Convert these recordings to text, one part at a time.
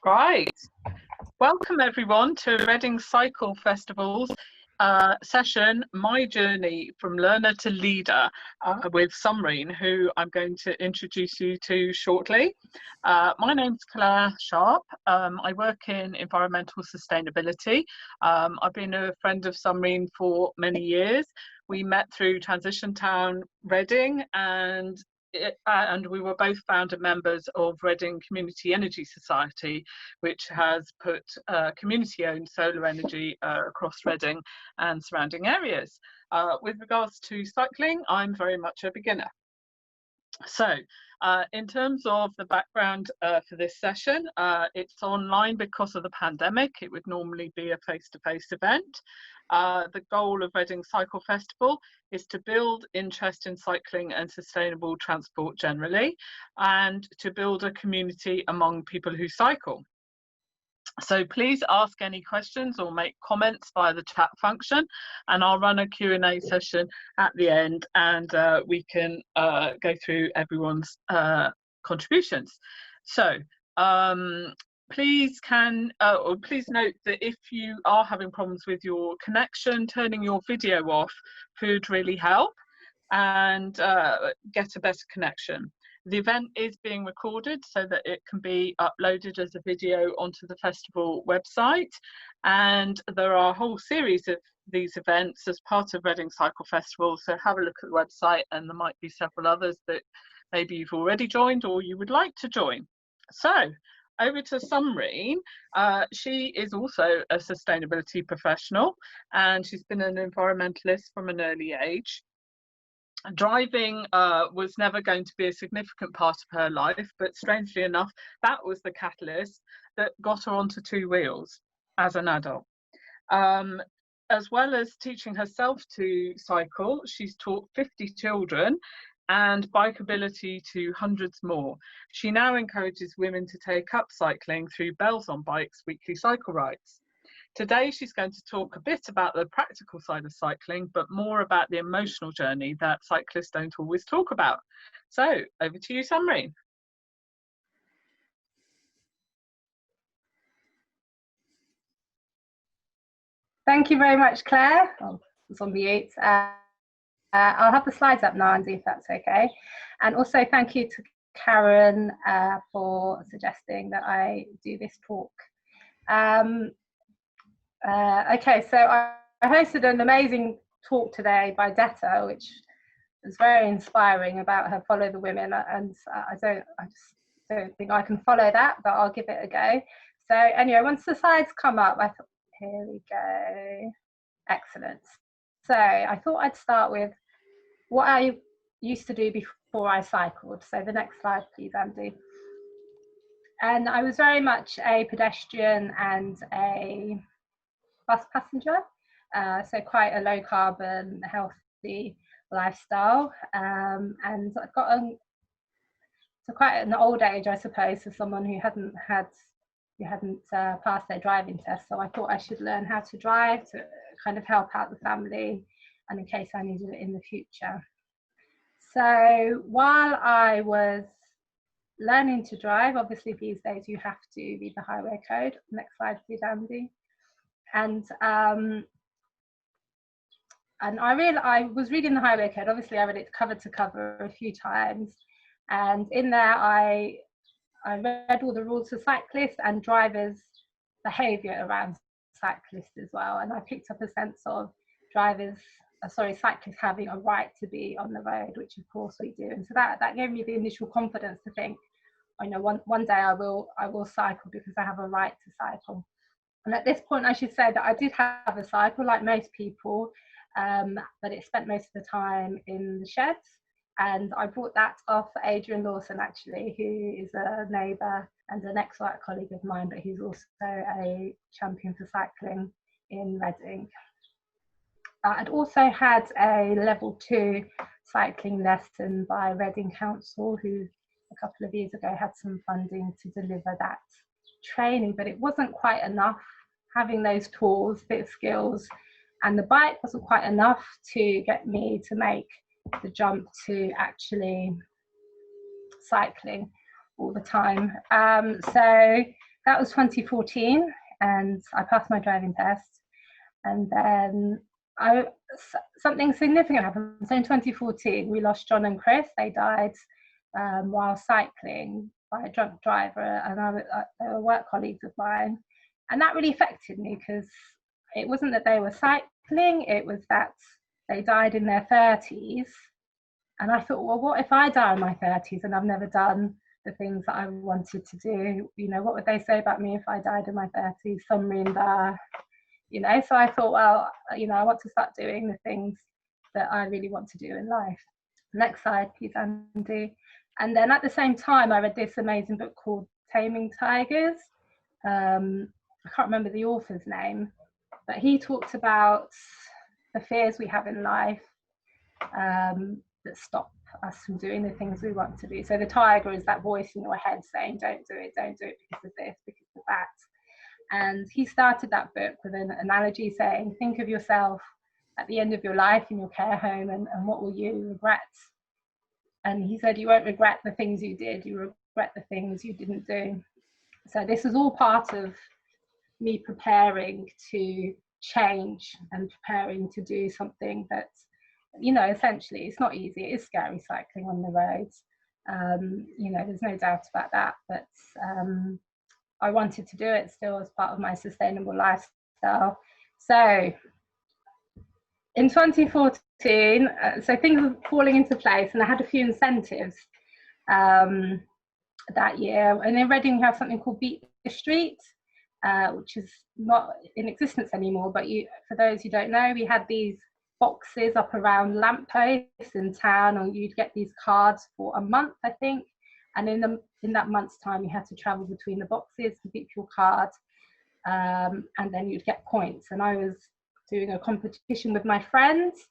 Great. Welcome everyone to Reading Cycle Festival's session, My Journey from Learner to Leader, with Summreen, who I'm going to introduce you to shortly. My name's Claire Sharp. I work in environmental sustainability. I've been a friend of Summreen for many years. We met through Transition Town Reading, and we were both founder members of Reading Community Energy Society, which has put community-owned solar energy across Reading and surrounding areas. With regards to cycling, I'm very much a beginner. So in terms of the background for this session, it's online because of the pandemic. It would normally be a face-to-face event. The goal of Reading Cycle Festival is to build interest in cycling and sustainable transport generally, and to build a community among people who cycle. So please ask any questions or make comments via the chat function, and I'll run a Q&A session at the end, and we can go through everyone's contributions. So please note that if you are having problems with your connection, turning your video off could really help and get a better connection. The event is being recorded so that it can be uploaded as a video onto the festival website, and there are a whole series of these events as part of Reading Cycle Festival, so have a look at the website, and there might be several others that maybe you've already joined or you would like to join. So over to Summreen. She is also a sustainability professional, and she's been an environmentalist from an early age. Driving was never going to be a significant part of her life, but strangely enough, that was the catalyst that got her onto two wheels as an adult. As well as teaching herself to cycle, she's taught 50 children and bikeability to hundreds more. She now encourages women to take up cycling through Bells on Bikes weekly cycle rides. Today, she's going to talk a bit about the practical side of cycling, but more about the emotional journey that cyclists don't always talk about. So, over to you, Summreen. Thank you very much, Claire. Oh, it's on mute. I'll have the slides up now, Andy, if that's okay. And also thank you to Karen for suggesting that I do this talk. Okay, so I hosted an amazing talk today by Detta, which was very inspiring, about her Follow the Women, and I just don't think I can follow that, but I'll give it a go. So anyway, once the slides come up, I thought, here we go. Excellent. So I thought I'd start with what I used to do before I cycled. So the next slide, please, Andy. And I was very much a pedestrian and a bus passenger, so quite a low carbon, healthy lifestyle, and I've gotten to quite an old age, I suppose, for someone who hadn't passed their driving test. So I thought I should learn how to drive to kind of help out the family, and in case I needed it in the future. So while I was learning to drive, obviously these days you have to read the highway code. Next slide, please, Andy. And I was reading the highway code. Obviously, I read it cover to cover a few times, and in there I read all the rules for cyclists and drivers' behaviour around cyclists as well. And I picked up a sense of cyclists having a right to be on the road, which of course we do. And so that gave me the initial confidence to think, I know one day I will cycle because I have a right to cycle. And at this point, I should say that I did have a cycle, like most people, but it spent most of the time in the sheds. And I brought that off Adrian Lawson, actually, who is a neighbour and an ex-work colleague of mine, but he's also a champion for cycling in Reading. I'd also had a level 2 cycling lesson by Reading Council, who a couple of years ago had some funding to deliver that training, but it wasn't quite enough. Having those tools, bit of skills, and the bike wasn't quite enough to get me to make the jump to actually cycling all the time. So that was 2014, and I passed my driving test. And then something significant happened. So in 2014, we lost John and Chris. They died while cycling by a drunk driver, and they were work colleagues of mine. And that really affected me, because it wasn't that they were cycling, it was that they died in their 30s. And I thought, well, what if I die in my 30s and I've never done the things that I wanted to do? You know, what would they say about me if I died in my 30s? Summreen, you know. So I thought, well, you know, I want to start doing the things that I really want to do in life. Next slide, please, Andy. And then at the same time, I read this amazing book called Taming Tigers. I can't remember the author's name, but he talks about the fears we have in life that stop us from doing the things we want to do. So the tiger is that voice in your head saying, don't do it because of this, because of that. And he started that book with an analogy saying, think of yourself at the end of your life in your care home, and what will you regret? And he said, you won't regret the things you did, you regret the things you didn't do. So this is all part of me preparing to change and preparing to do something that, you know, essentially it's not easy. It is scary cycling on the roads. You know, there's no doubt about that. But I wanted to do it still as part of my sustainable lifestyle. So in 2014, so things were falling into place, and I had a few incentives that year. And in Reading, we have something called Beat the Street, which is not in existence anymore. But for those who don't know, we had these boxes up around lampposts in town, and you'd get these cards for a month, I think. And in that month's time, you had to travel between the boxes to beat your card, and then you'd get points. And I was doing a competition with my friends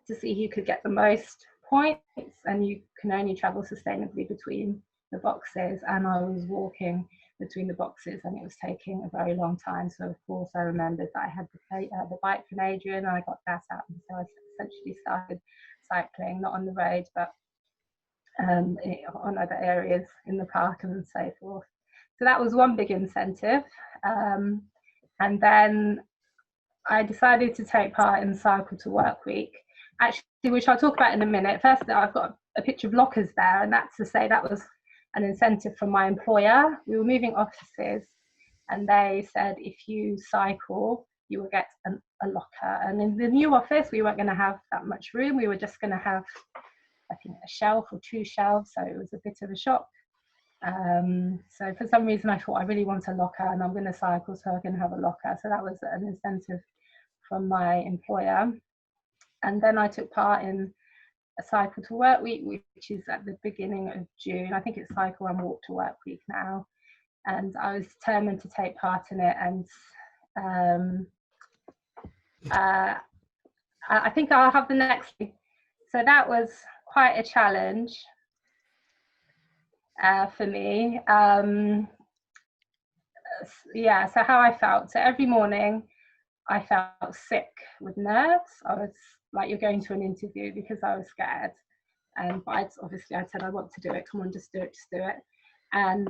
to see who could get the most points, and you can only travel sustainably between the boxes. And I was walking between the boxes, and it was taking a very long time. So of course I remembered that I had the bike from Adrian, and I got that out, and so I essentially started cycling, not on the road, but on other areas in the park and so forth. So that was one big incentive. And then I decided to take part in Cycle to Work Week, actually, which I'll talk about in a minute. First, I've got a picture of lockers there, and that's to say that was an incentive from my employer. We were moving offices, and they said if you cycle, you will get a locker. And in the new office, we weren't going to have that much room. We were just going to have, I think, a shelf or two shelves, so it was a bit of a shock. So for some reason I thought I really want a locker, and I'm going to cycle, so I can have a locker. So that was an incentive from my employer. And then I took part in a Cycle to Work Week, which is at the beginning of June. I think it's Cycle and Walk to Work Week now. And I was determined to take part in it. And I think I'll have the next week. So that was quite a challenge for me. Yeah, so how I felt. So every morning I felt sick with nerves. I was like, you're going to an interview, because I was scared. But obviously I said, I want to do it. Come on, just do it, just do it. And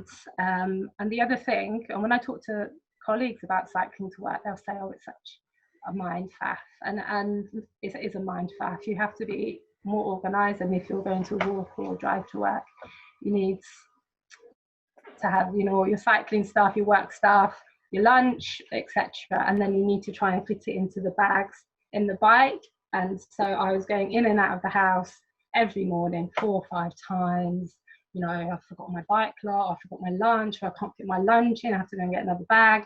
the other thing, and when I talk to colleagues about cycling to work, they'll say, oh, it's such a mind faff. And it is a mind faff. You have to be more organized, and if you're going to walk or drive to work, you need to have, you know, your cycling stuff, your work stuff, your lunch, etc. And then you need to try and fit it into the bags in the bike. And so I was going in and out of the house every morning 4 or 5 times. You know, I forgot my bike lock, I forgot my lunch, I can't fit my lunch in, I have to go and get another bag.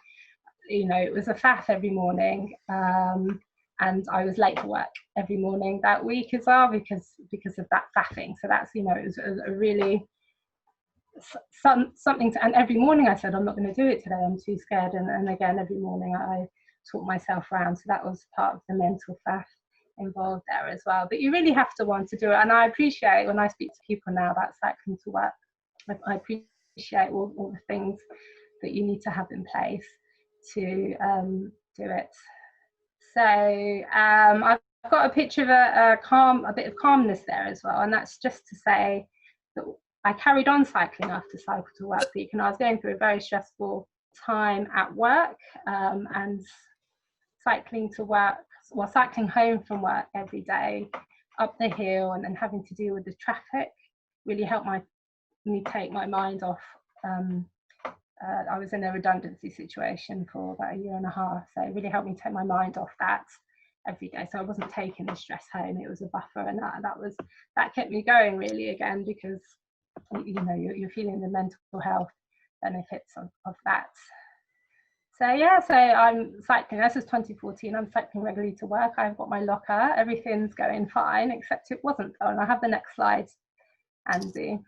You know, it was a faff every morning. And I was late for work every morning that week as well, because of that faffing. So that's, you know, it was a really something to, and every morning I said, I'm not going to do it today, I'm too scared. And again, every morning I talked myself around. So that was part of the mental faff involved there as well. But you really have to want to do it. And I appreciate when I speak to people now about cycling to work, I appreciate all the things that you need to have in place to do it. So I've got a picture of a bit of calmness there as well, and that's just to say that I carried on cycling after Cycle to Work Week, and I was going through a very stressful time at work, and cycling to work, well, cycling home from work every day up the hill, and then having to deal with the traffic really helped me take my mind off. I was in a redundancy situation for about 1.5 years, so it really helped me take my mind off that every day. So I wasn't taking the stress home; it was a buffer, and that kept me going really again, because you're feeling the mental health benefits of that. So yeah, so I'm cycling. This is 2014. I'm cycling regularly to work. I've got my locker. Everything's going fine, except it wasn't. Oh, and I have the next slide, Andy,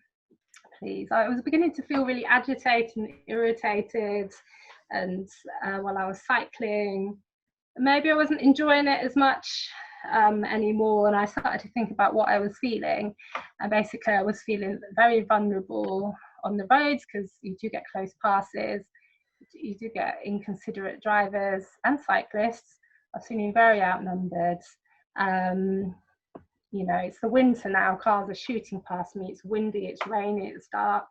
please. I was beginning to feel really agitated and irritated, and while I was cycling, maybe I wasn't enjoying it as much anymore. And I started to think about what I was feeling, and basically I was feeling very vulnerable on the roads, because you do get close passes. You do get inconsiderate drivers and cyclists. I was feeling very outnumbered. It's the winter now, cars are shooting past me, it's windy, it's rainy, it's dark,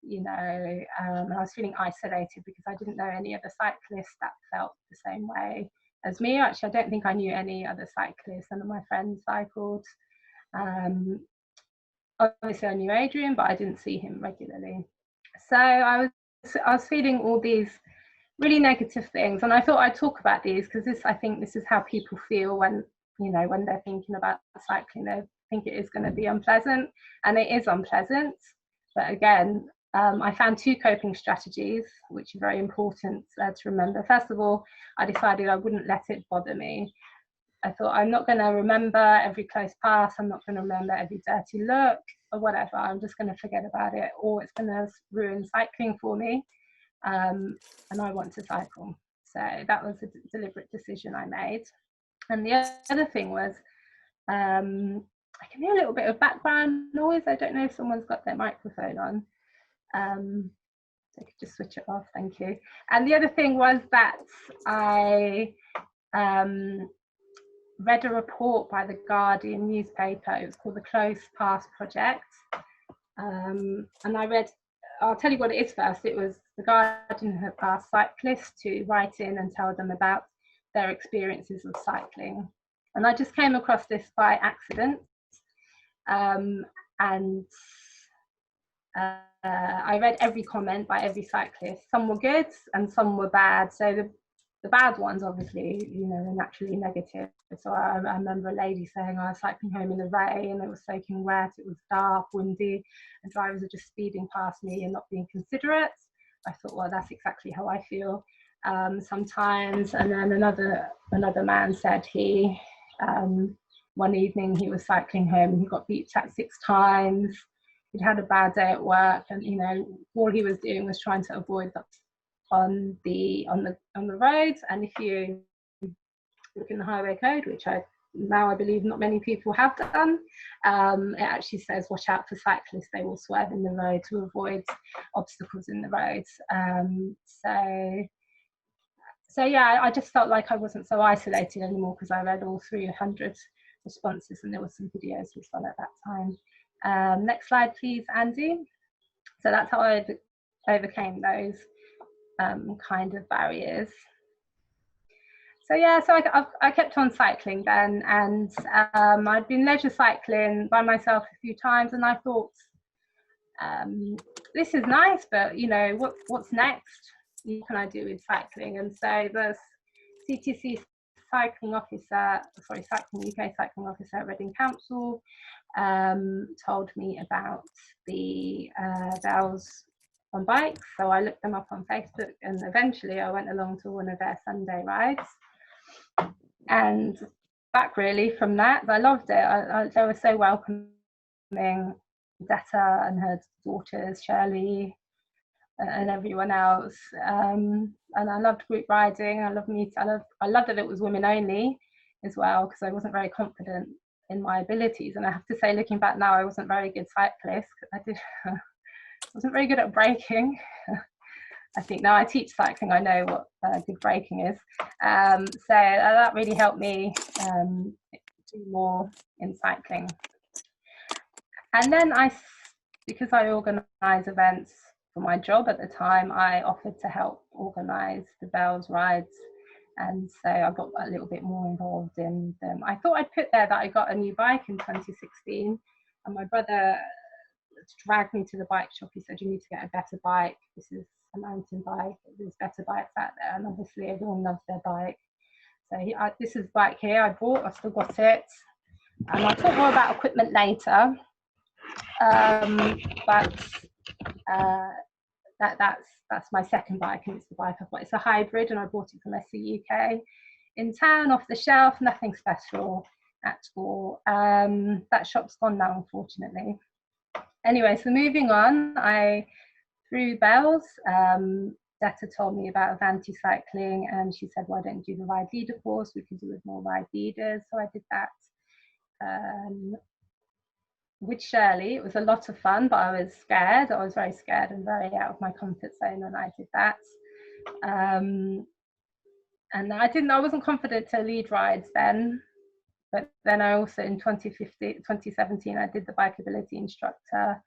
and I was feeling isolated because I didn't know any other cyclists that felt the same way as me. Actually, I don't think I knew any other cyclists. None of my friends cycled. Obviously I knew Adrian, but I didn't see him regularly. So I was feeling all these really negative things, and I thought I'd talk about these because I think this is how people feel when they're thinking about cycling. They think it is going to be unpleasant, and it is unpleasant. But again, I found 2 coping strategies which are very important to remember. First of all, I decided I wouldn't let it bother me. I thought, I'm not going to remember every close pass, I'm not going to remember every dirty look or whatever. I'm just going to forget about it, or it's going to ruin cycling for me, and I want to cycle. So that was a deliberate decision I made. And the other thing was, I can hear a little bit of background noise. I don't know if someone's got their microphone on. I could just switch it off, thank you. And the other thing was that I read a report by the Guardian newspaper. It was called the Close Pass Project. And I'll tell you what it is first. It was the Guardian had asked cyclists to write in and tell them about their experiences of cycling. And I just came across this by accident. I read every comment by every cyclist. Some were good and some were bad. So the bad ones, obviously, they're naturally negative. So I remember a lady saying, I was cycling home in the rain, it was soaking wet, it was dark, windy, and drivers are just speeding past me and not being considerate. I thought, well, that's exactly how I feel sometimes. And then another man said one evening he was cycling home and he got beeped at 6 times. He'd had a bad day at work, and all he was doing was trying to avoid that on the roads. And if you look in the highway code, which I believe not many people have done, it actually says watch out for cyclists, they will swerve in the road to avoid obstacles in the roads. So yeah, I just felt like I wasn't so isolated anymore, because I read all 300 responses, and there were some videos as well at that time. Next slide please, Andy. So that's how I overcame those kind of barriers. So yeah, so I kept on cycling then, and I'd been leisure cycling by myself a few times, and I thought, this is nice, but what's next? What can I do with cycling? And so the CTC Cycling UK cycling officer at Reading Council told me about the Bells on Bikes. So I looked them up on Facebook, and eventually I went along to one of their Sunday rides. And back really from that, I loved it. They were so welcoming. Detta and her daughters, Shirley, and everyone else. And I loved group riding. I loved that it was women only as well, because I wasn't very confident in my abilities. And I have to say, looking back now, I wasn't a very good cyclist. I wasn't very good at braking. I think now I teach cycling, I know what good braking is. So that really helped me do more in cycling. And then because I organise events for my job at the time, I offered to help organise the Bells rides. And so I got a little bit more involved in them. I thought I'd put there that I got a new bike in 2016, and my brother dragged me to the bike shop. He said, you need to get a better bike. This is a mountain bike. There's better bikes out there. And obviously everyone loves their bike. So this is the bike here I bought. I've still got it. And I'll talk more about equipment later. That's my second bike, and it's the bike I've got. It's a hybrid, and I bought it from SC UK in town, off the shelf, nothing special at all. That shop's gone now, unfortunately. Anyway, so moving on, through Bells, Detta told me about Avanti cycling, and she said, why don't you do the ride leader course? We could do with more ride leaders. So I did that with Shirley. It was a lot of fun, but I was scared. I was very scared and very out of my comfort zone when I did that. And I wasn't confident to lead rides then, but then I also in 2017, I did the bikeability instructor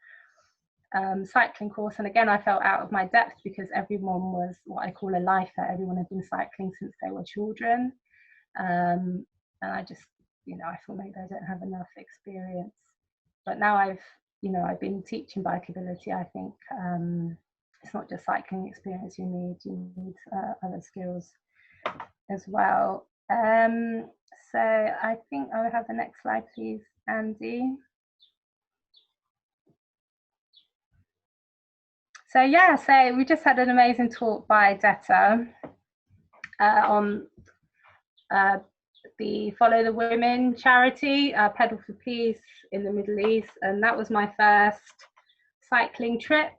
cycling course. And again, I felt out of my depth because everyone was what I call a lifer. Everyone had been cycling since they were children. And I just, I thought maybe I don't have enough experience. But now I've been teaching bikeability. I think it's not just cycling experience you need other skills as well. So I think I will have the next slide, please, Andy. So yeah, so we just had an amazing talk by Detta on the Follow the Women charity, Pedal for Peace in the Middle East, and that was my first cycling trip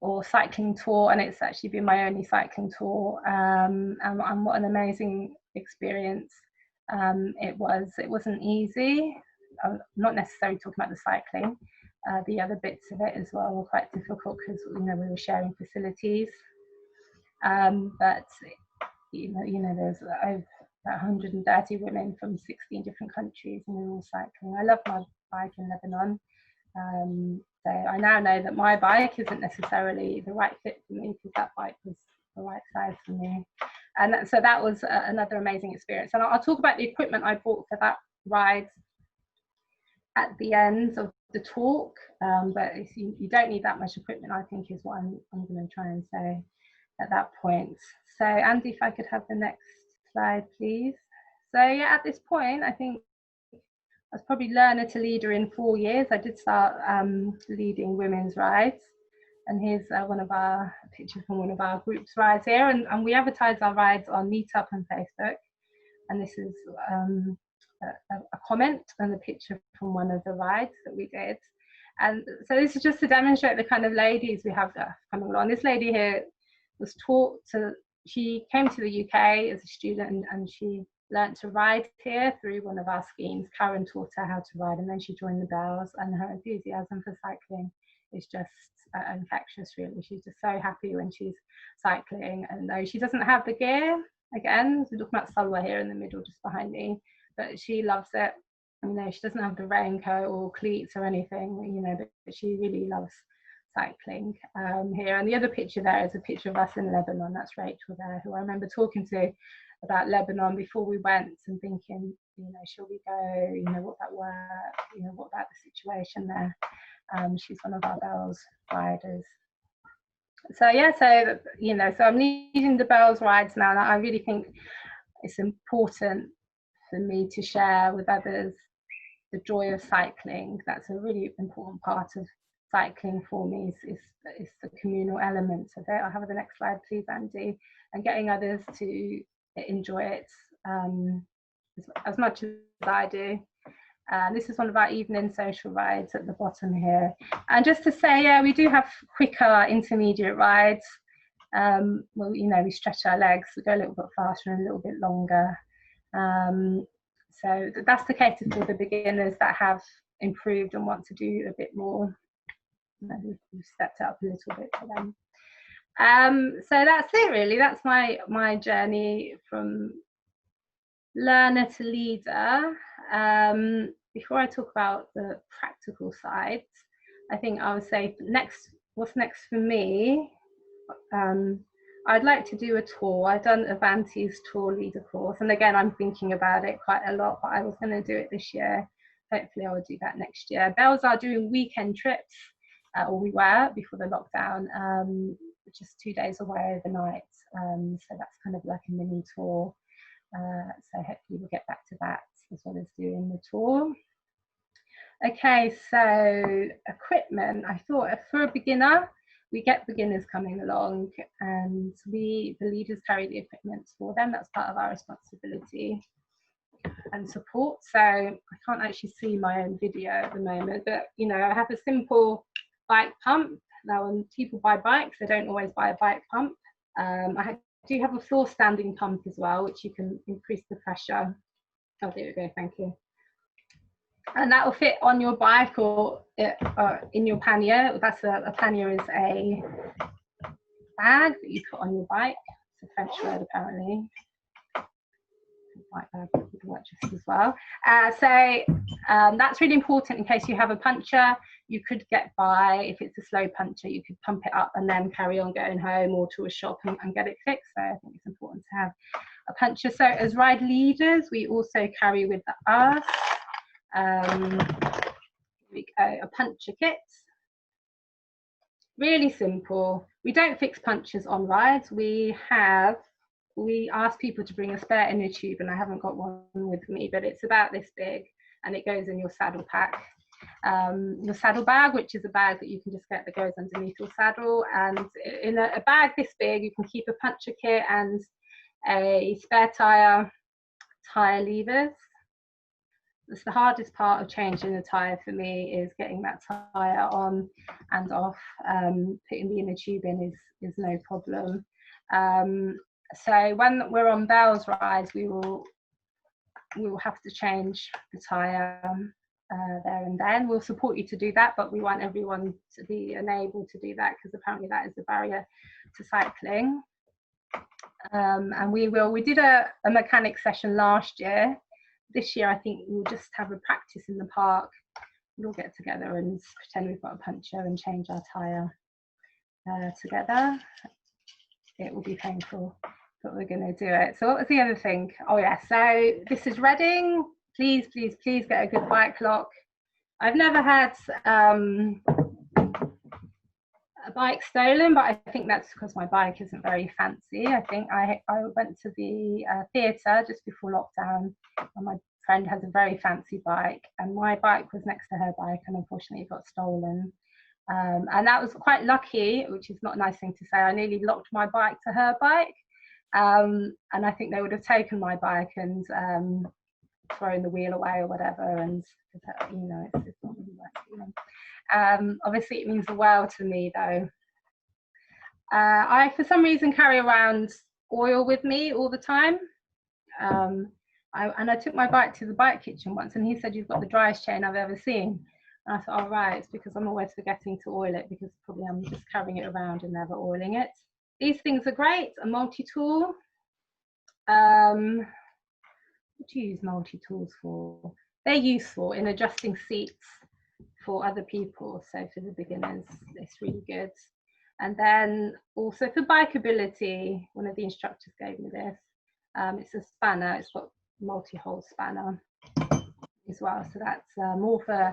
or cycling tour, and it's actually been my only cycling tour, and what an amazing experience it was. It wasn't easy. I'm not necessarily talking about the cycling. The other bits of it as well were quite difficult because we were sharing facilities, but there's over 130 women from 16 different countries, and we were all cycling. I love my bike in Lebanon. So I now know that my bike isn't necessarily the right fit for me because that bike was the right size for me. And so that was another amazing experience. And I'll talk about the equipment I bought for that ride at the end of the talk, but you don't need that much equipment, I think, is what I'm going to try and say at that point. So Andy, if I could have the next slide, please. So yeah, at this point, I think I was probably learner to leader in 4 years. I did start leading women's rides, and here's one of our pictures from one of our group's rides here, and we advertise our rides on Meetup and Facebook, and this is a comment and a picture from one of the rides that we did. And so this is just to demonstrate the kind of ladies we have coming along. This lady here was she came to the UK as a student, and she learnt to ride here through one of our schemes. Karen taught her how to ride, and then she joined the Bells, and her enthusiasm for cycling is just infectious, really. She's just so happy when she's cycling, and though she doesn't have the gear, again, we're talking about Salwa here in the middle just behind me, but she loves it. She doesn't have the raincoat or cleats or anything, but she really loves cycling here. And the other picture there is a picture of us in Lebanon. That's Rachel there, who I remember talking to about Lebanon before we went and thinking, shall we go, what about work, what about the situation there. She's one of our Bells riders. So yeah, so I'm leading the Bells rides now, and I really think it's important for me to share with others the joy of cycling. That's a really important part of cycling for me, is the communal element of it. I'll have the next slide, please, Andy. And getting others to enjoy it as much as I do. This is one of our evening social rides at the bottom here. And just to say, yeah, we do have quicker intermediate rides. We stretch our legs, we go a little bit faster and a little bit longer. So that's the case for the beginners that have improved and want to do a bit more. We've stepped up a little bit for them. So that's it, really. That's my journey from learner to leader. Before I talk about the practical side, I think I would say next what's next for me? I'd like to do a tour. I've done Avanti's tour leader course, and again, I'm thinking about it quite a lot, but I was going to do it this year. Hopefully I will do that next year. Bells are doing weekend trips, or we were before the lockdown, just 2 days away overnight. So that's kind of like a mini tour. So hopefully we'll get back to that as well as doing the tour. Okay, so equipment. I thought for a beginner, we get beginners coming along, and the leaders carry the equipment for them. That's part of our responsibility and support. So I can't actually see my own video at the moment, but you know, I have a simple bike pump. Now when people buy bikes, they don't always buy a bike pump. I do have a floor standing pump as well, which you can increase the pressure. Oh, there we go, thank you. And that will fit on your bike or in your pannier. That's a pannier is a bag that you put on your bike. It's a French word apparently. Bike bag would work just as well. That's really important in case you have a puncture. You could get by, if it's a slow puncture, you could pump it up and then carry on going home or to a shop and get it fixed. So I think it's important to have a puncture. So as ride leaders, we also carry with us a puncture kit. Really simple. We don't fix punctures on rides. We ask people to bring a spare inner tube, and I haven't got one with me, but it's about this big and it goes in your saddle pack. Your saddle bag, which is a bag that you can just get that goes underneath your saddle, and in a bag this big you can keep a puncture kit and a spare tire levers. It's the hardest part of changing the tire for me, is getting that tire on and off. Putting the inner tube in is no problem. So when we're on Bells rides, we will have to change the tire there and then. We'll support you to do that, but we want everyone to be enabled to do that, because apparently that is a barrier to cycling. And we did a mechanic session last year. This year I think we'll just have a practice in the park. We'll get together and pretend we've got a puncture and change our tire together. It will be painful, but we're going to do it. So what was the other thing? Oh yeah, so this is Reading. Please, please, please get a good bike lock. I've never had a bike stolen, but I think that's because my bike isn't very fancy. I think I went to the theatre just before lockdown, and my friend has a very fancy bike, and my bike was next to her bike, and unfortunately it got stolen. And that was quite lucky, which is not a nice thing to say. I nearly locked my bike to her bike, and I think they would have taken my bike and thrown the wheel away or whatever, and you know, it's not really worth it. Obviously it means the world to me though. I for some reason carry around oil with me all the time. I took my bike to the bike kitchen once, and he said, "You've got the driest chain I've ever seen." And I thought, "Oh right, it's because I'm always forgetting to oil it, because probably I'm just carrying it around and never oiling it." These things are great. A multi-tool. What do you use multi-tools for? They're useful in adjusting seats for other people. So for the beginners, it's really good. And then also for bikeability, one of the instructors gave me this. It's a spanner. It's got multi-hole spanner as well. So that's more for,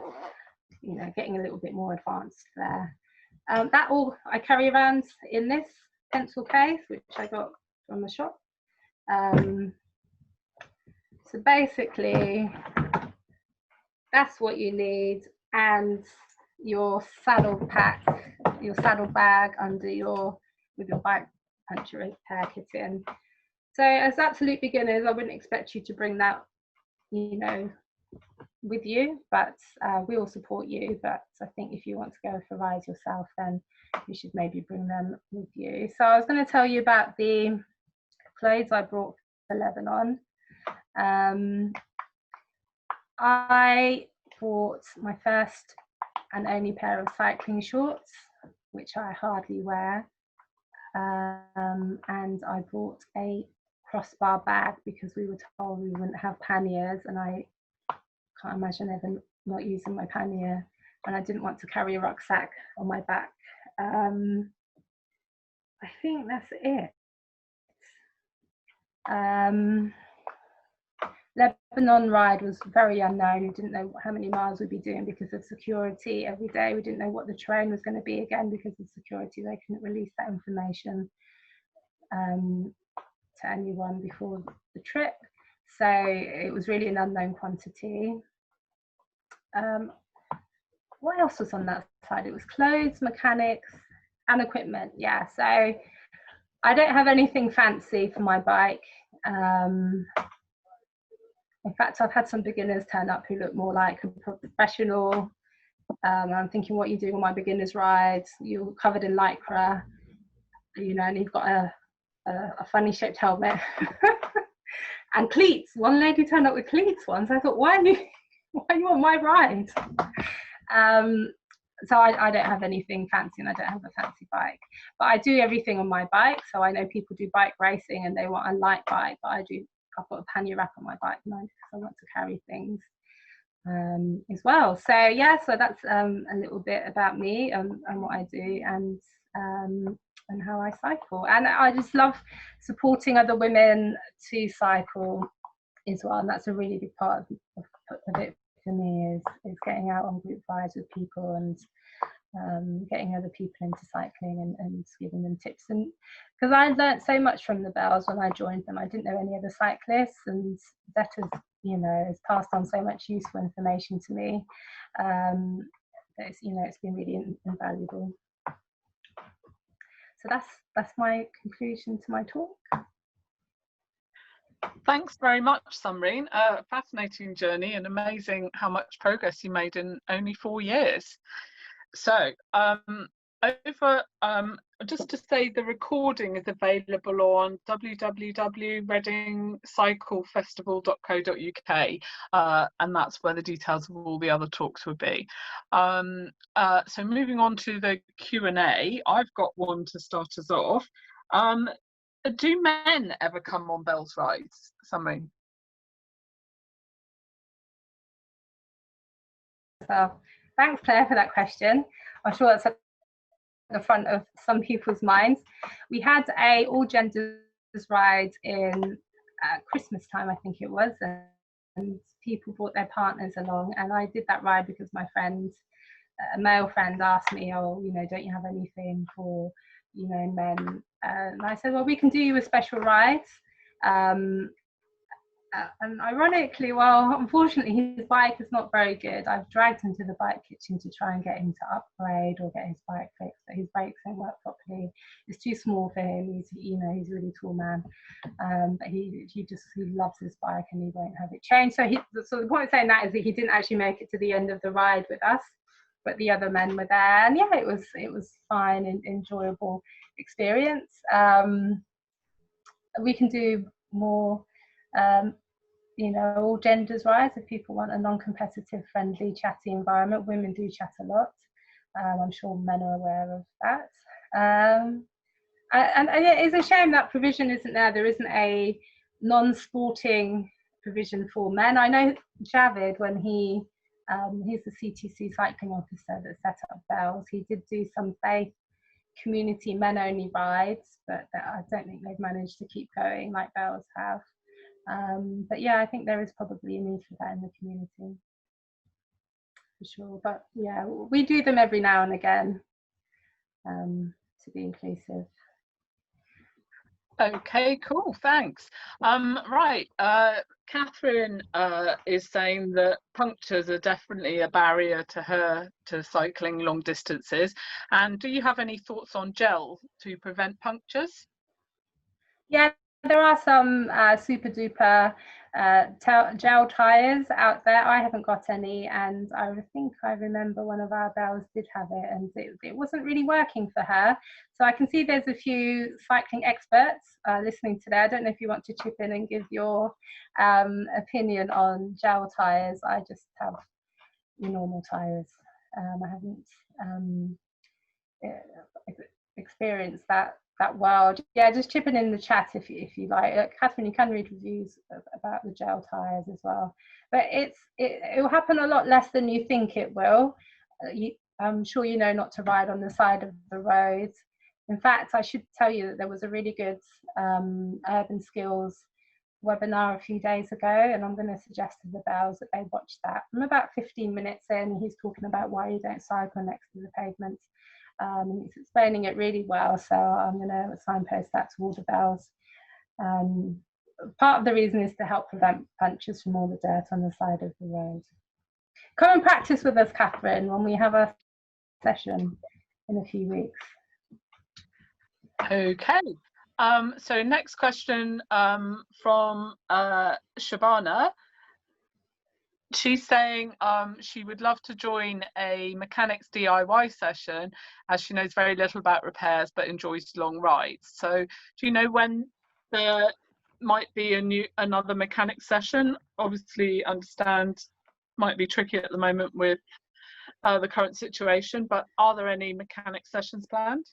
you know, getting a little bit more advanced there. That all I carry around in this pencil case, which I got from the shop. So basically, that's what you need, and your saddle pack, your saddle bag under with your bike puncture repair kit in. So as absolute beginners, I wouldn't expect you to bring that, you know, with you, but we will support you. But I think if you want to go for rides yourself, then you should maybe bring them with you. So I was going to tell you about the clothes I brought for Lebanon. I bought my first and only pair of cycling shorts, which I hardly wear, and I bought a crossbar bag because we were told we wouldn't have panniers, and I can't imagine ever not using my pannier, and I didn't want to carry a rucksack on my back I think that's it. Lebanon ride was very unknown. We didn't know how many miles we'd be doing because of security every day. We didn't know what the terrain was going to be again because of security. They couldn't release that information to anyone before the trip. So it was really an unknown quantity. What else was on that side? It was clothes, mechanics, and equipment. Yeah, so I don't have anything fancy for my bike. In fact, I've had some beginners turn up who look more like a professional. I'm thinking, what are you doing on my beginner's rides? You're covered in lycra, you know, and you've got a funny shaped helmet and cleats. One lady turned up with cleats once. I thought, why are you on my ride? So I don't have anything fancy, and I don't have a fancy bike, but I do everything on my bike. So I know people do bike racing and they want a light bike, but I've got a pannier rack on my bike now because I want to carry things as well. So yeah, so that's a little bit about me and what I do and how I cycle. And I just love supporting other women to cycle as well, and that's a really big part of it for me is getting out on group rides with people and getting other people into cycling and giving them tips. And because I learnt so much from the Bells when I joined them, I didn't know any other cyclists, and that has passed on so much useful information to me. It's been really invaluable. So that's my conclusion to my talk. Thanks very much, Summreen. Fascinating journey, and amazing how much progress you made in only 4 years. So just to say, the recording is available on www.readingcyclefestival.co.uk, and that's where the details of all the other talks will be. So moving on to the Q&A, I've got one to start us off. Do men ever come on Bells rides, Summreen? So thanks, Claire, for that question. I'm sure that's at the front of some people's minds. We had a all genders ride in Christmas time, I think it was, and people brought their partners along, and I did that ride because my friend, a male friend, asked me, oh, don't you have anything for men? And I said, well, we can do you a special ride. And ironically, well, unfortunately, his bike is not very good. I've dragged him to the bike kitchen to try and get him to upgrade or get his bike fixed, but his brakes don't work properly. It's too small for him. He's a really tall man, but he loves his bike and he won't have it changed. So the point of saying that is that he didn't actually make it to the end of the ride with us, but the other men were there, and yeah, it was fine and enjoyable experience. We can do more. All genders rides if people want a non-competitive, friendly, chatty environment. Women do chat a lot. I'm sure men are aware of that. And it's a shame that provision isn't there. There isn't a non-sporting provision for men. I know Javid, when he's the CTC cycling officer that set up Bells, he did do some faith community men-only rides, but I don't think they've managed to keep going like Bells have. But yeah, I think there is probably a need for that in the community, for sure. But yeah, we do them every now and again to be inclusive. Okay, cool, thanks. Right, Catherine is saying that punctures are definitely a barrier to cycling long distances. And do you have any thoughts on gel to prevent punctures? Yeah, there are some super duper gel tires out there. I haven't got any, and I think I remember one of our Bells did have it, and it wasn't really working for her. So I can see there's a few cycling experts listening today. I don't know if you want to chip in and give your opinion on gel tires. I just have normal tires. I haven't experienced that world. Yeah, just chip in the chat if you like. Catherine, you can read reviews about the gel tires as well, but it will happen a lot less than you think it will. I'm sure you know not to ride on the side of the road. In fact, I should tell you that there was a really good urban skills webinar a few days ago, and I'm going to suggest to the Bells that they watch that. From about 15 minutes in, he's talking about why you don't cycle next to the pavement. He's explaining it really well, so I'm going to signpost that to all the Bells. Part of the reason is to help prevent punctures from all the dirt on the side of the road. Come and practice with us, Catherine, when we have a session in a few weeks. Okay. So next question from Shabana. She's saying she would love to join a mechanics DIY session, as she knows very little about repairs but enjoys long rides. So do you know when there might be another mechanics session? Obviously understand might be tricky at the moment with the current situation, but are there any mechanics sessions planned?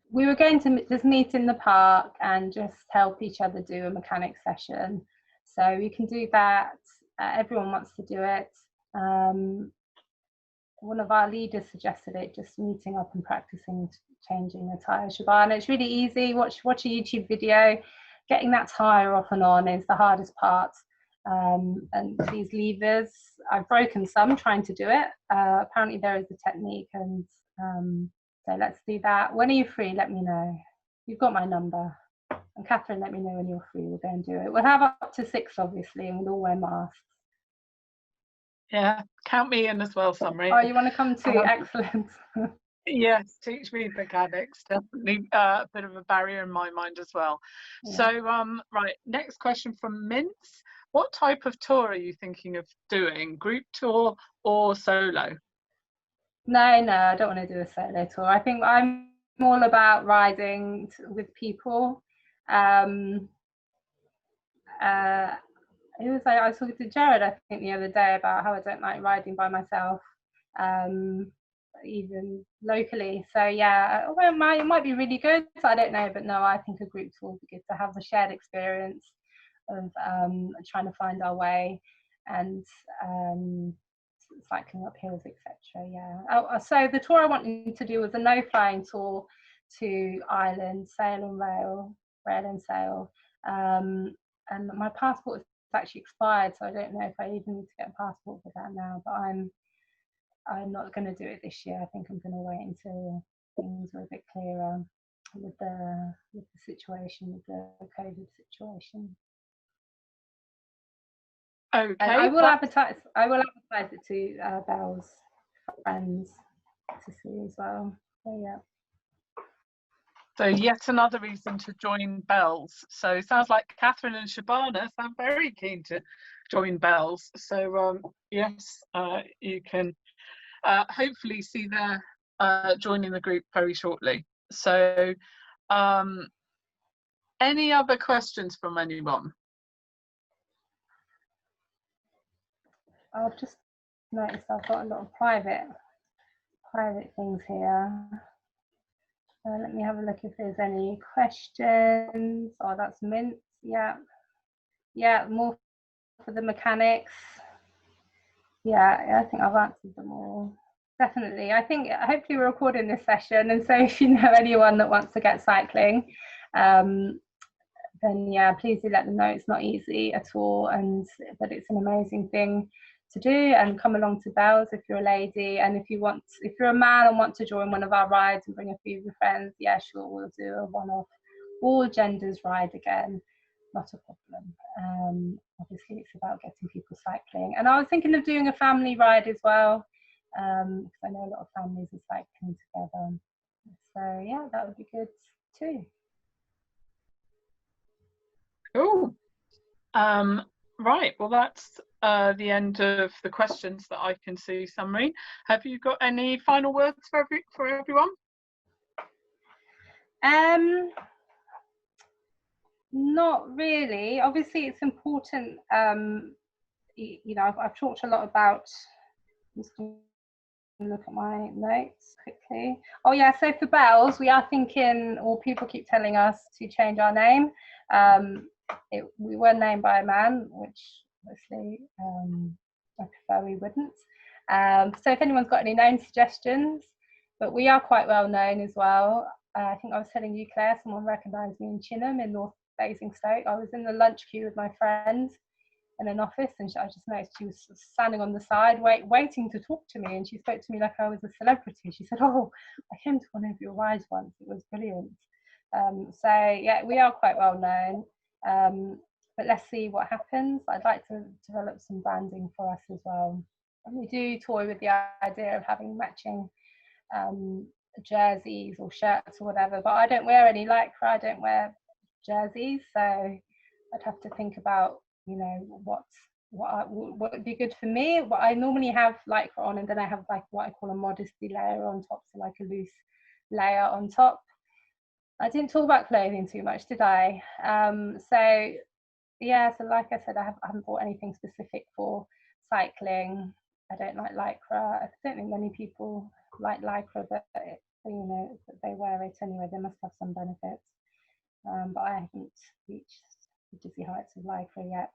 We were going to just meet in the park and just help each other do a mechanics session. So we can do that. Everyone wants to do it. One of our leaders suggested it, just meeting up and practicing changing the tyre. Shabana, it's really easy. Watch a YouTube video. Getting that tyre off and on is the hardest part. And these levers, I've broken some trying to do it. Apparently there is a technique, and so let's do that. When are you free? Let me know. You've got my number. And Catherine, let me know when you're free. We'll go and do it. We'll have up to 6, obviously, and we'll all wear masks. Yeah, count me in as well, Summreen. Oh, you want to come too? Excellent. Yes, teach me mechanics. Definitely a bit of a barrier in my mind as well. Yeah. So, right, next question from Mince. What type of tour are you thinking of doing? Group tour or solo? No, I don't want to do a solo tour. I think I'm all about riding with people. It was like I was talking to Jared, I think, the other day about how I don't like riding by myself, even locally. So yeah, well, it might be really good. I don't know, but no, I think a group tour would be good to have the shared experience of trying to find our way and cycling up hills, etc. Yeah. So the tour I wanted to do was a no-flying tour to Ireland, sail and rail and sail. And my passport is actually expired, so I don't know if I even need to get a passport for that now. But I'm not going to do it this year. I think I'm going to wait until things are a bit clearer with the situation, with the COVID situation. Okay. And I will advertise it to Belle's friends to see as well. So yeah. So yet another reason to join Bells. So it sounds like Catherine and Shabana sound very keen to join Bells. So yes, you can hopefully see their joining the group very shortly. So any other questions from anyone? I've just noticed I've got a lot of private things here. Let me have a look if there's any questions. Oh, that's Mint. Yeah, more for the mechanics. Yeah, I think I've answered them all. Definitely. I think hopefully we're recording this session, and so if you know anyone that wants to get cycling, then yeah, please do let them know. It's not easy at all, but it's an amazing thing to do. And come along to Bells if you're a lady, and if you're a man and want to join one of our rides and bring a few of your friends, yeah, sure, we'll do a one-off all genders ride again. Not a problem. Obviously it's about getting people cycling, and I was thinking of doing a family ride as well, because I know a lot of families are cycling together, so yeah, that would be good too. Cool. Right, well that's the end of the questions that I can see, Summreen. Have you got any final words for everyone? Not really. Obviously it's important, you know, I've talked a lot about, just look at my notes quickly. Oh yeah, so for Bells we are thinking, or people keep telling us to change our name. We were named by a man, which obviously I prefer we wouldn't. So if anyone's got any known suggestions, but we are quite well known as well. I think I was telling you, Claire, someone recognised me in Chinham in North Basingstoke. I was in the lunch queue with my friend in an office, and I just noticed she was standing on the side waiting to talk to me, and she spoke to me like I was a celebrity. She said, "Oh, I came to one of your rides once, it was brilliant." So yeah, we are quite well known, but let's see what happens. I'd like to develop some branding for us as well, and we do toy with the idea of having matching jerseys or shirts or whatever, but I don't wear any lycra, I don't wear jerseys, so I'd have to think about, you know, what would be good for me. What I normally have lycra on, and then I have like what I call a modesty layer on top, so like a loose layer on top. I didn't talk about clothing too much, did I? So yeah, so like I said, I haven't bought anything specific for cycling. I don't like lycra. I don't think many people like lycra, but you know, they wear it anyway. They must have some benefits. But I haven't reached the dizzy heights of lycra yet.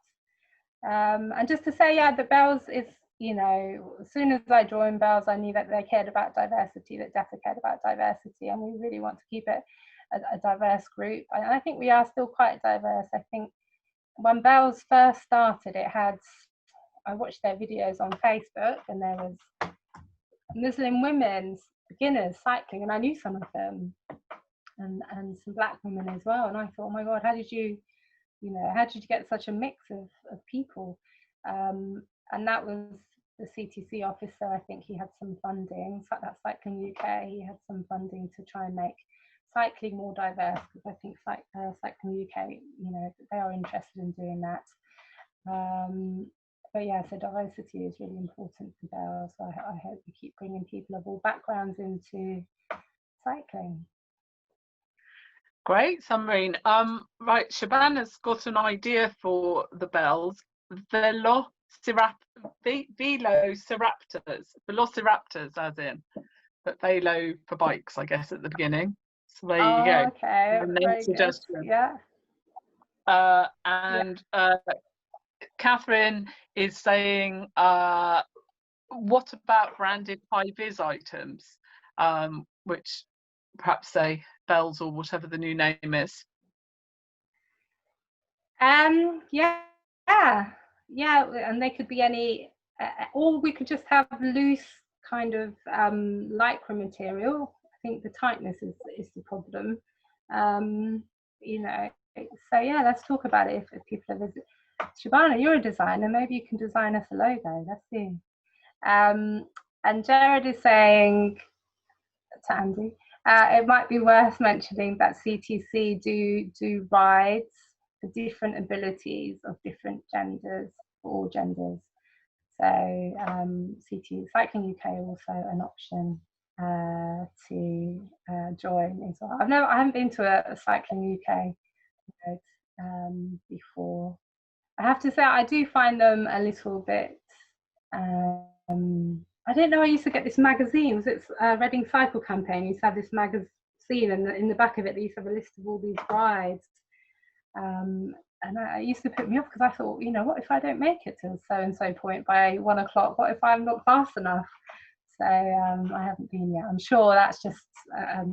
And just to say, yeah, the Bells is, you know, as soon as I joined Bells, I knew that they cared about diversity, that DEFRA cared about diversity, and we really want to keep it a diverse group. I think we are still quite diverse. I think when Bells first started, I watched their videos on Facebook, and there was Muslim women, beginners cycling, and I knew some of them, and some black women as well. And I thought, oh my God, how did you get such a mix of people? And that was the CTC officer. I think he had some funding. That Cycling UK, he had some funding to try and make cycling more diverse, because I think Cycling UK, you know, they are interested in doing that. But yeah, so diversity is really important for Bells. So I hope we keep bringing people of all backgrounds into cycling. Great, Summreen. Right, Shabana's got an idea for the Bells. Velociraptors, as in, but velo for bikes, I guess, at the beginning. So there you go. Okay, very suggestion. good. Yeah. Catherine is saying, what about branded high-vis items, which perhaps say Bells or whatever the new name is? Yeah, and they could be any, or we could just have loose kind of lycra material. I think the tightness is the problem. You know, so yeah, let's talk about it if people are visiting. Shabana, you're a designer, maybe you can design us a logo. Let's see. And Jared is saying to Andy, it might be worth mentioning that CTC do rides for different abilities of different genders, for all genders. So CT Cycling UK also an option to join as well. I haven't been to a Cycling UK before. I have to say, I do find them a little bit. I don't know. I used to get this magazine. It's Reading Cycle Campaign. You used to have this magazine, and in the back of it, they used to have a list of all these rides. And it used to put me off, because I thought, you know, what if I don't make it to so and so point by 1 o'clock? What if I'm not fast enough? So I haven't been yet. I'm sure that's just a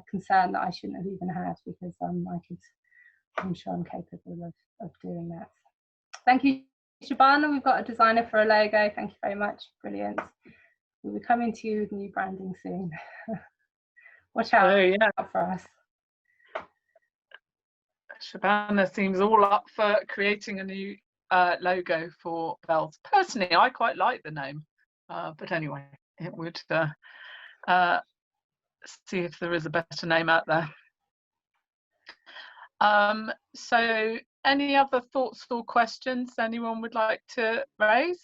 concern that I shouldn't have even had, because I'm sure I'm capable of doing that. Thank you, Shabana. We've got a designer for a logo. Thank you very much. Brilliant. We'll be coming to you with new branding soon. Watch out for us. Shabana seems all up for creating a new logo for Bells. Personally, I quite like the name, but anyway, it would see if there is a better name out there. So any other thoughts or questions anyone would like to raise?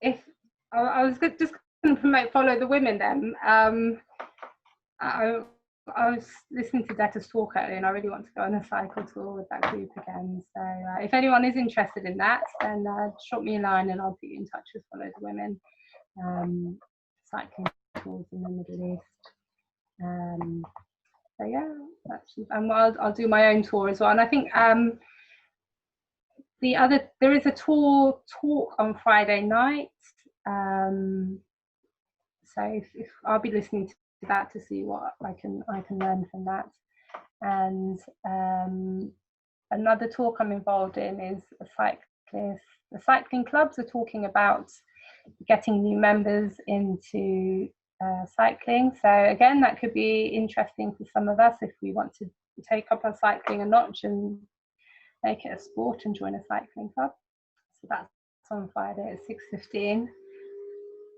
If I was just going to promote Follow the Women, then I was listening to Deta's talk earlier, and I really want to go on a cycle tour with that group again. So if anyone is interested in that, then drop me a line and I'll put you in touch with Follow the Women. Cycling tours in the Middle East. So yeah, and I'll do my own tour as well. And I think there is a talk on Friday night. So if I'll be listening to that to see what I can learn from that. And another talk I'm involved in is the cycling clubs are talking about getting new members into cycling. So again, that could be interesting for some of us if we want to take up our cycling a notch and make it a sport and join a cycling club. So that's on Friday at 6:15.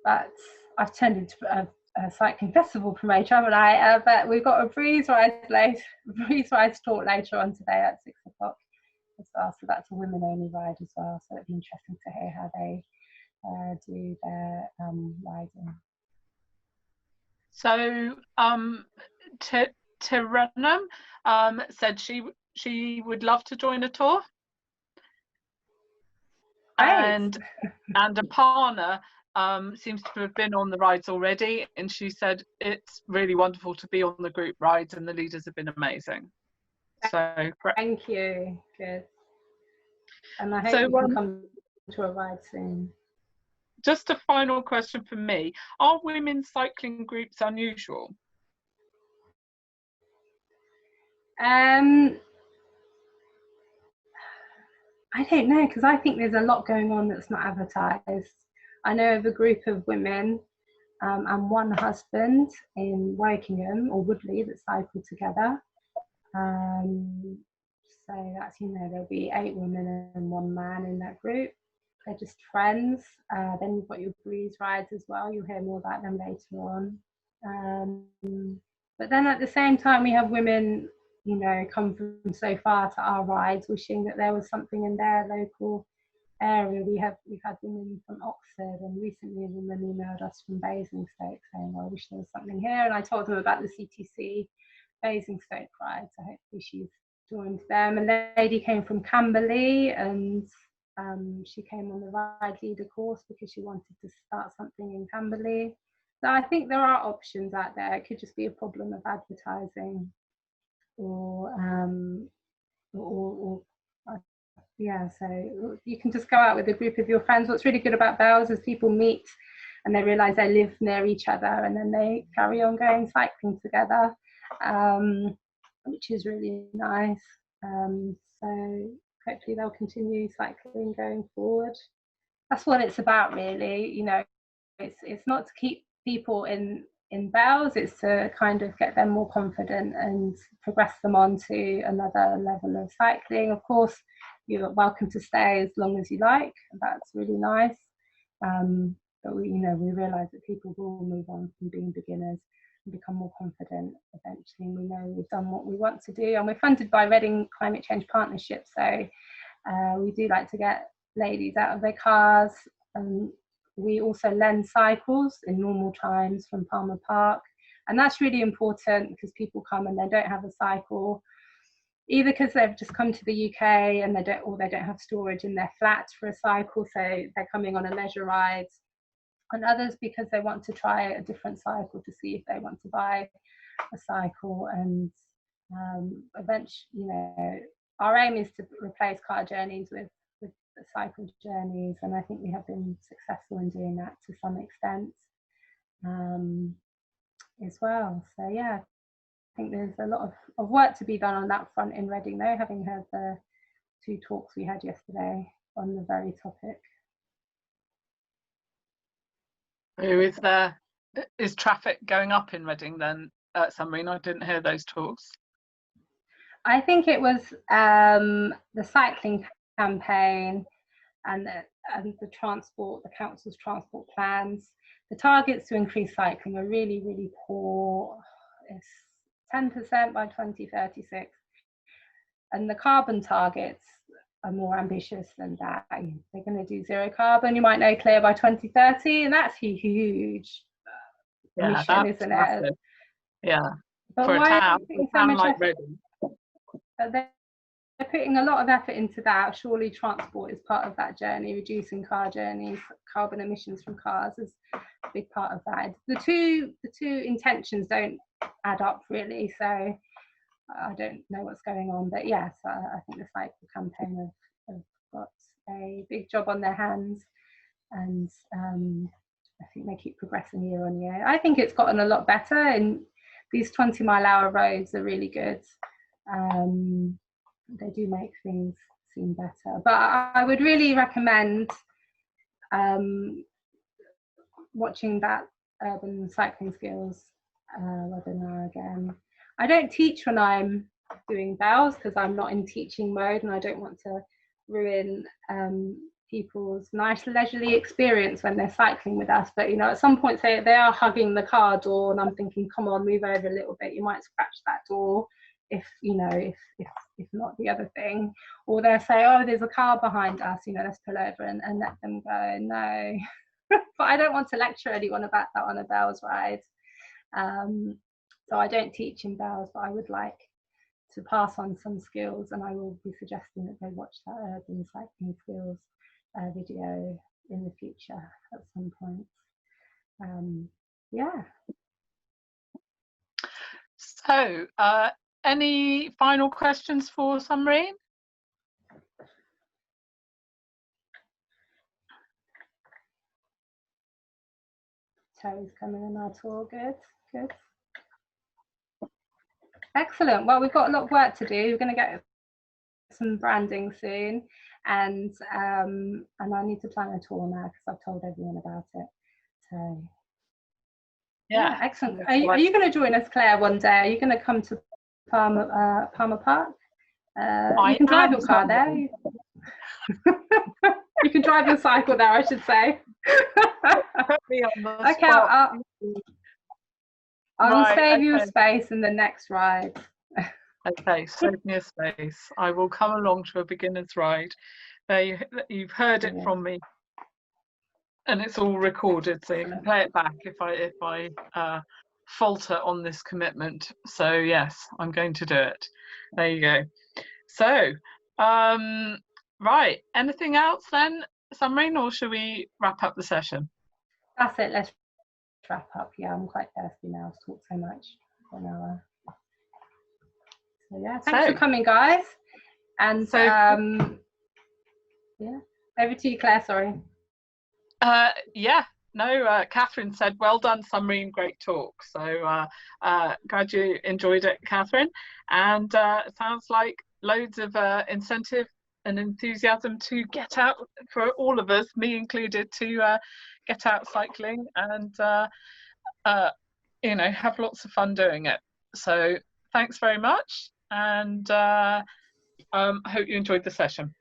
But I've turned into a cycling festival promoter, haven't I? But we've got a breeze rise talk later on today at 6 o'clock as well. So that's a women only ride as well. So it'd be interesting to hear how they do their riding. So Tiranum said she would love to join a tour. And Aparna seems to have been on the rides already, and she said it's really wonderful to be on the group rides and the leaders have been amazing. So thank you. Good. And I hope you can come to a ride soon. Just a final question for me. Are women's cycling groups unusual? I don't know, because I think there's a lot going on that's not advertised. I know of a group of women and one husband in Wokingham or Woodley that cycle together. So that's, there'll be 8 women and 1 man in that group. They're just friends. Then you've got your breeze rides as well. You'll hear more about them later on. But then at the same time, we have women, come from so far to our rides, wishing that there was something in their local area. We've had women from Oxford, and recently a woman emailed us from Basingstoke saying, well, I wish there was something here. And I told them about the CTC Basingstoke rides. So hopefully she's joined them. A lady came from Camberley, and she came on the ride leader course because she wanted to start something in Camberley. So I think there are options out there. It could just be a problem of advertising, or yeah. So you can just go out with a group of your friends. What's really good about Bells is people meet and they realise they live near each other, and then they carry on going cycling together, which is really nice. So hopefully they'll continue cycling going forward. That's what it's about, really. It's not to keep people in Bells, it's to kind of get them more confident and progress them on to another level of cycling. Of course, you're welcome to stay as long as you like. That's really nice. But we realise that people will move on from being beginners and become more confident eventually. And we know we've done what we want to do, and we're funded by Reading Climate Change Partnership. So we do like to get ladies out of their cars. We also lend cycles in normal times from Palmer Park, and that's really important because people come and they don't have a cycle, either because they've just come to the UK and they don't have storage in their flat for a cycle, so they're coming on a leisure ride, and others because they want to try a different cycle to see if they want to buy a cycle. And eventually, our aim is to replace car journeys with cycle journeys, and I think we have been successful in doing that to some extent as well. So yeah, I think there's a lot of work to be done on that front in Reading, though, having heard the 2 talks we had yesterday on the very topic. Is traffic going up in Reading then, Summreen? I didn't hear those talks. I think it was the cycling campaign and the council's transport plans. The targets to increase cycling are really, really poor. It's 10% by 2036. And the carbon targets are more ambitious than that. They're going to do 0 carbon, you might know, Claire, by 2030, and that's a huge mission, isn't it? Yeah. But for why a town like Reading. They're putting a lot of effort into that. Surely transport is part of that journey. Reducing car journeys, carbon emissions from cars is a big part of that. The two intentions don't add up, really. So I don't know what's going on, but yes, I think the cycle campaign have got a big job on their hands, and I think they keep progressing year on year. I think it's gotten a lot better, and these 20-mile-an-hour roads are really good. They do make things seem better, but I would really recommend watching that urban cycling skills webinar again. I don't teach when I'm doing bells because I'm not in teaching mode, and I don't want to ruin people's nice leisurely experience when they're cycling with us. But you know, at some point they are hugging the car door, and I'm thinking, come on, move over a little bit, you might scratch that door, if you know, if not the other thing. Or they'll say, oh, there's a car behind us, you know, let's pull over and let them go. No. But I don't want to lecture anyone about that on a bells ride. So I don't teach in bells, but I would like to pass on some skills, and I will be suggesting that they watch that urban cycling skills video in the future at some point. Yeah. So any final questions for Summreen? Terry's coming on our tour. Good. Excellent. Well, we've got a lot of work to do. We're going to get some branding soon, and I need to plan a tour now because I've told everyone about it. So yeah, excellent. Are you going to join us, Claire, one day? Are you going to come to Palmer Park? You can drive your car there. You can drive your cycle there, I should say. Okay, I'll save you a space in the next ride. Okay, save me a space. I will come along to a beginner's ride. You've heard it from me, and it's all recorded, so you can play it back if I falter on this commitment. So yes, I'm going to do it. There you go. So right, anything else then, Summreen, or should we wrap up the session? That's it. Let's wrap up. Yeah, I'm quite thirsty now. I've talked so much for an hour. So yeah, thanks for coming, guys. And so yeah, over to you, Claire. Sorry. Yeah, no, Catherine said, well done, Summreen, great talk. So glad you enjoyed it, Catherine. And it sounds like loads of incentive and enthusiasm to get out for all of us, me included, to get out cycling and you know, have lots of fun doing it. So thanks very much, and I hope you enjoyed the session.